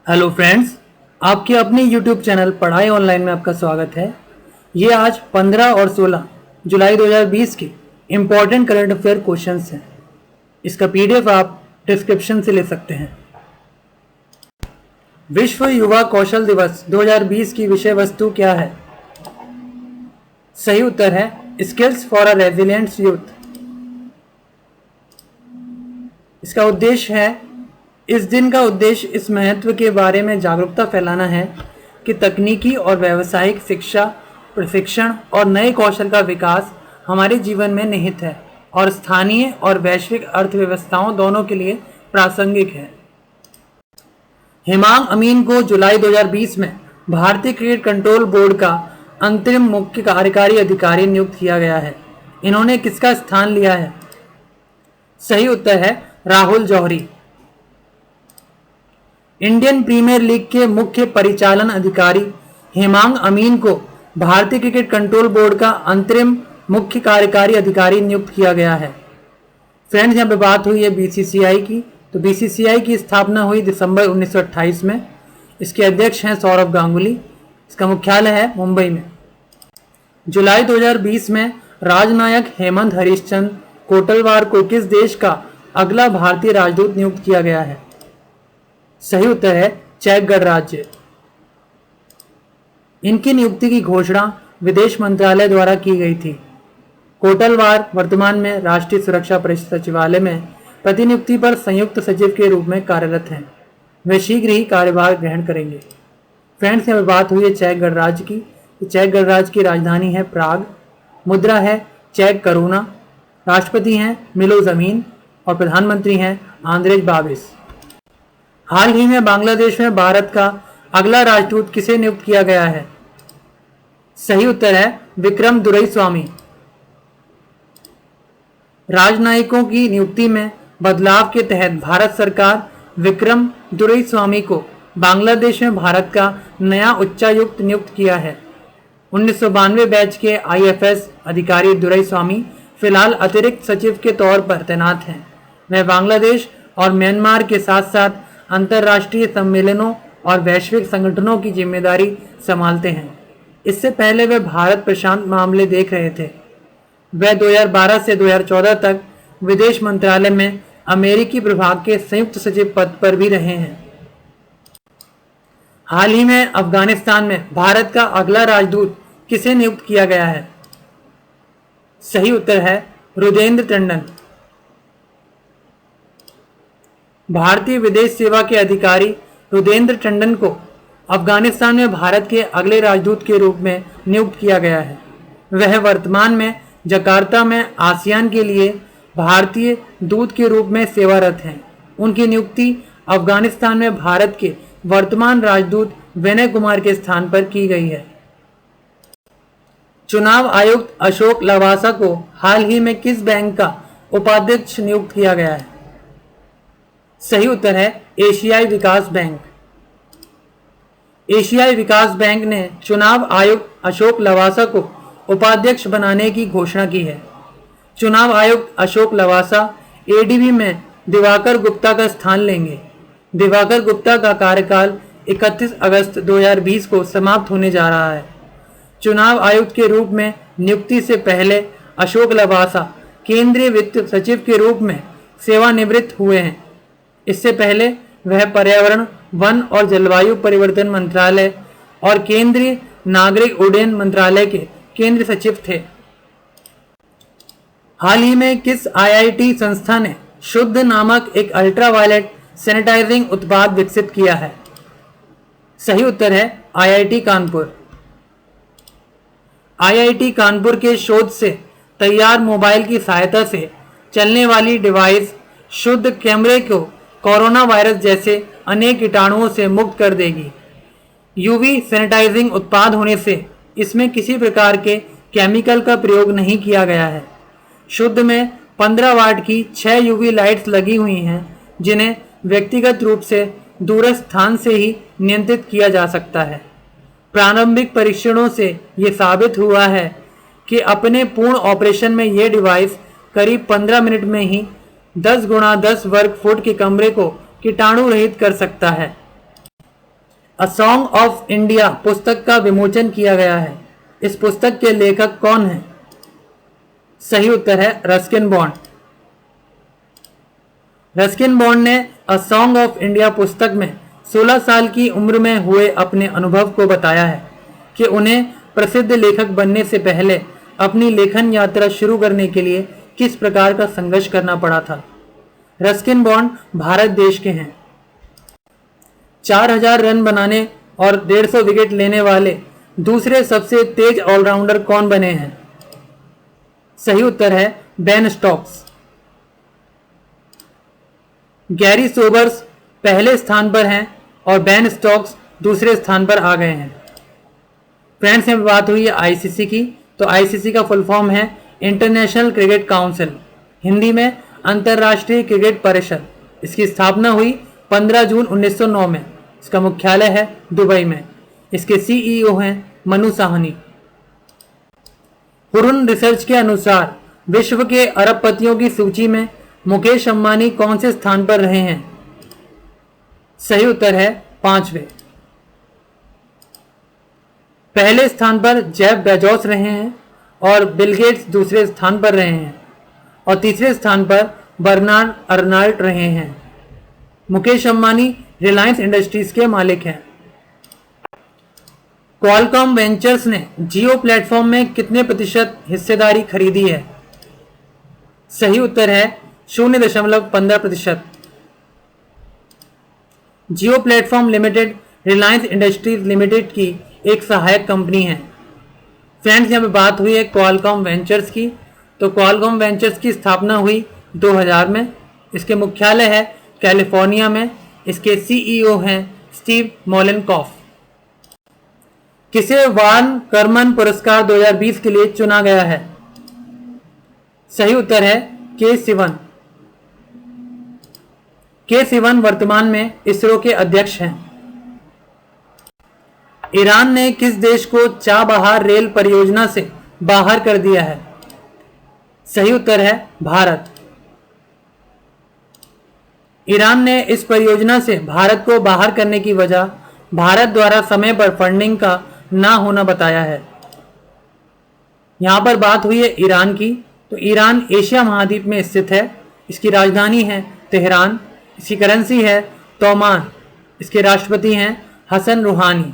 Hello friends, आपके अपने YouTube channel पढ़ाई ऑनलाइन में आपका स्वागत है। ये आज 15 और 16 जुलाई 2020 के इम्पॉर्टेंट करंट अफेयर क्वेश्चंस हैं। इसका पीडीएफ आप डिस्क्रिप्शन से ले सकते हैं। विश्व युवा कौशल दिवस 2020 की विषय वस्तु क्या है? सही उत्तर है skills for a resilient youth. इसका उद्देश्य है इस दिन का उद्देश्य इस महत्व के बारे में जागरूकता फैलाना है कि तकनीकी और व्यावसायिक शिक्षा, प्रशिक्षण और नए कौशल का विकास हमारे जीवन में निहित है और स्थानीय और वैश्विक अर्थव्यवस्थाओं दोनों के लिए प्रासंगिक है। हिमांग अमीन को जुलाई 2020 में भारतीय क्रिकेट कंट्रोल बोर्ड का अंतरिम मुख्य कार्यकारी अधिकारी नियुक्त किया गया है। इन्होंने किसका स्थान लिया है? सही उत्तर है राहुल जौहरी। इंडियन प्रीमियर लीग के मुख्य परिचालन अधिकारी हिमांग अमीन को भारतीय क्रिकेट कंट्रोल बोर्ड का अंतरिम मुख्य कार्यकारी अधिकारी नियुक्त किया गया है। फ्रेंड्स, यहाँ पे बात हुई है बीसीसीआई की। तो बीसीसीआई की स्थापना हुई दिसंबर 1928 में। इसके अध्यक्ष हैं सौरव गांगुली। इसका मुख्यालय है मुंबई में। जुलाई 2020 में राजनायक हेमंत हरीशचंद्र कोटलवार को किस देश का अगला भारतीय राजदूत नियुक्त किया गया है? सही उत्तर है चेक गणराज्य। इनकी नियुक्ति की घोषणा विदेश मंत्रालय द्वारा की गई थी। कोटलवार वर्तमान में राष्ट्रीय सुरक्षा परिषद सचिवालय में प्रतिनियुक्ति पर संयुक्त सचिव के रूप में कार्यरत हैं। वे शीघ्र ही कार्यभार ग्रहण करेंगे। फ्रेंड्स, यहाँ बात हुई है चेक गणराज्य की। चेक गणराज्य की राजधानी है प्राग। मुद्रा है चेक करोना। राष्ट्रपति हैं मिलो जमीन और प्रधानमंत्री हैं आंद्रेज बाबिस। हाल ही में बांग्लादेश में भारत का अगला राजदूत किसे नियुक्त किया गया है? सही उत्तर है विक्रम दुरईस्वामी। राजनयिकों की नियुक्ति में बदलाव के तहत भारत सरकार विक्रम दुरईस्वामी को बांग्लादेश में भारत का नया उच्चायुक्त नियुक्त किया है। 1992 बैच के आईएफएस अधिकारी दुरईस्वामी फिलहाल अतिरिक्त सचिव के तौर पर तैनात हैं। वह बांग्लादेश और म्यांमार के साथ साथ अंतर्राष्ट्रीय सम्मेलनों और वैश्विक संगठनों की जिम्मेदारी संभालते हैं। इससे पहले वे भारत प्रशांत मामले देख रहे थे। वह 2012 से 2014 तक विदेश मंत्रालय में अमेरिकी प्रभाग के संयुक्त सचिव पद पर भी रहे हैं। हाल ही में अफगानिस्तान में भारत का अगला राजदूत किसे नियुक्त किया गया है? सही उत्तर है रुदेंद्र टंडन। भारतीय विदेश सेवा के अधिकारी रुदेंद्र टंडन को अफगानिस्तान में भारत के अगले राजदूत के रूप में नियुक्त किया गया है। वह वर्तमान में जकार्ता में आसियान के लिए भारतीय दूत के रूप में सेवारत हैं। उनकी नियुक्ति अफगानिस्तान में भारत के वर्तमान राजदूत विनय कुमार के स्थान पर की गई है। चुनाव आयुक्त अशोक लवासा को हाल ही में किस बैंक का उपाध्यक्ष नियुक्त किया गया है? सही उत्तर है एशियाई विकास बैंक। एशियाई विकास बैंक ने चुनाव आयुक्त अशोक लवासा को उपाध्यक्ष बनाने की घोषणा की है। चुनाव आयुक्त अशोक लवासा एडीबी में दिवाकर गुप्ता का स्थान लेंगे। दिवाकर गुप्ता का कार्यकाल 31 अगस्त 2020 को समाप्त होने जा रहा है। चुनाव आयुक्त के रूप में नियुक्ति से पहले अशोक लवासा केंद्रीय वित्त सचिव के रूप में सेवानिवृत्त हुए हैं। इससे पहले वह पर्यावरण, वन और जलवायु परिवर्तन मंत्रालय और केंद्रीय नागरिक उड्डयन मंत्रालय के केंद्रीय सचिव थे। हाल ही में किस आईआईटी संस्था ने शुद्ध नामक एक अल्ट्रावायलेट सैनिटाइजिंग उत्पाद विकसित किया है? सही उत्तर है आईआईटी कानपुर। आईआईटी कानपुर के शोध से तैयार मोबाइल की सहायता से चलने वाली डिवाइस शुद्ध कैमरे को कोरोना वायरस जैसे अनेक कीटाणुओं से मुक्त कर देगी। यूवी सैनिटाइजिंग उत्पाद होने से इसमें किसी प्रकार के केमिकल का प्रयोग नहीं किया गया है। शुद्ध में 15 वाट की 6 यूवी लाइट्स लगी हुई हैं, जिन्हें व्यक्तिगत रूप से दूरस्थ स्थान से ही नियंत्रित किया जा सकता है। प्रारंभिक परीक्षणों से ये साबित हुआ है कि अपने पूर्ण ऑपरेशन में ये डिवाइस करीब 15 मिनट में ही 10 गुणा 10 वर्ग फुट के कमरे को कीटाणु रहित कर सकता है। अ सॉन्ग ऑफ इंडिया पुस्तक का विमोचन किया गया है। इस पुस्तक के लेखक कौन हैं? सही उत्तर है रस्किन बॉन्ड। रस्किन बॉन्ड ने अ सॉन्ग ऑफ इंडिया पुस्तक में 16 साल की उम्र में हुए अपने अनुभव को बताया है कि उन्हें प्रसिद्ध लेखक बनने से पहले अपनी लेखन यात्रा शुरू करने के लिए किस प्रकार का संघर्ष करना पड़ा था। रस्किन बॉन्ड भारत देश के हैं। 4000 रन बनाने और 150 विकेट लेने वाले दूसरे सबसे तेज ऑलराउंडर कौन बने हैं? सही उत्तर है बेन स्टोक्स। गैरी सोबर्स पहले स्थान पर हैं और बेन स्टोक्स दूसरे स्थान पर आ गए हैं। फ्रेंड्स, यहाँ बात हुई है आईसीसी की, तो आईसीसी का फुल फॉर्म है इंटरनेशनल क्रिकेट काउंसिल, हिंदी में अंतर्राष्ट्रीय क्रिकेट परिषद। इसकी स्थापना हुई 15 जून 1909 में। इसका मुख्यालय है दुबई में। इसके सीईओ हैं मनु साहनी। हुरुन रिसर्च के अनुसार विश्व के अरबपतियों की सूची में मुकेश अंबानी कौन से स्थान पर रहे हैं? सही उत्तर है 5वें। पहले स्थान पर जेफ बेजोस रहे हैं और बिल गेट्स दूसरे स्थान पर रहे हैं और तीसरे स्थान पर बर्नार्ड अर्नाल्ड रहे हैं। मुकेश अंबानी रिलायंस इंडस्ट्रीज के मालिक हैं। क्वालकॉम वेंचर्स ने जियो प्लेटफॉर्म में कितने प्रतिशत हिस्सेदारी खरीदी है? सही उत्तर है 0.15%। Jio platform limited Reliance industries limited की एक सहायक कंपनी है। फ्रेंड्स, यहाँ पे बात हुई है क्वालकॉम वेंचर्स की, तो क्वालकॉम वेंचर्स की स्थापना हुई 2000 में। इसके मुख्यालय है कैलिफोर्निया में। इसके सीईओ हैं स्टीव मोलेनकॉफ। किसे वान कर्मन पुरस्कार 2020 के लिए चुना गया है? सही उत्तर है के सिवन। के सिवन वर्तमान में इसरो के अध्यक्ष हैं। ईरान ने किस देश को चाबहार रेल परियोजना से बाहर कर दिया है? सही उत्तर है भारत। ईरान ने इस परियोजना से भारत को बाहर करने की वजह भारत द्वारा समय पर फंडिंग का ना होना बताया है। यहां पर बात हुई है ईरान की, तो ईरान एशिया महाद्वीप में स्थित है। इसकी राजधानी है तेहरान। इसकी करेंसी है तोमान। इसके राष्ट्रपति हैं हसन रूहानी।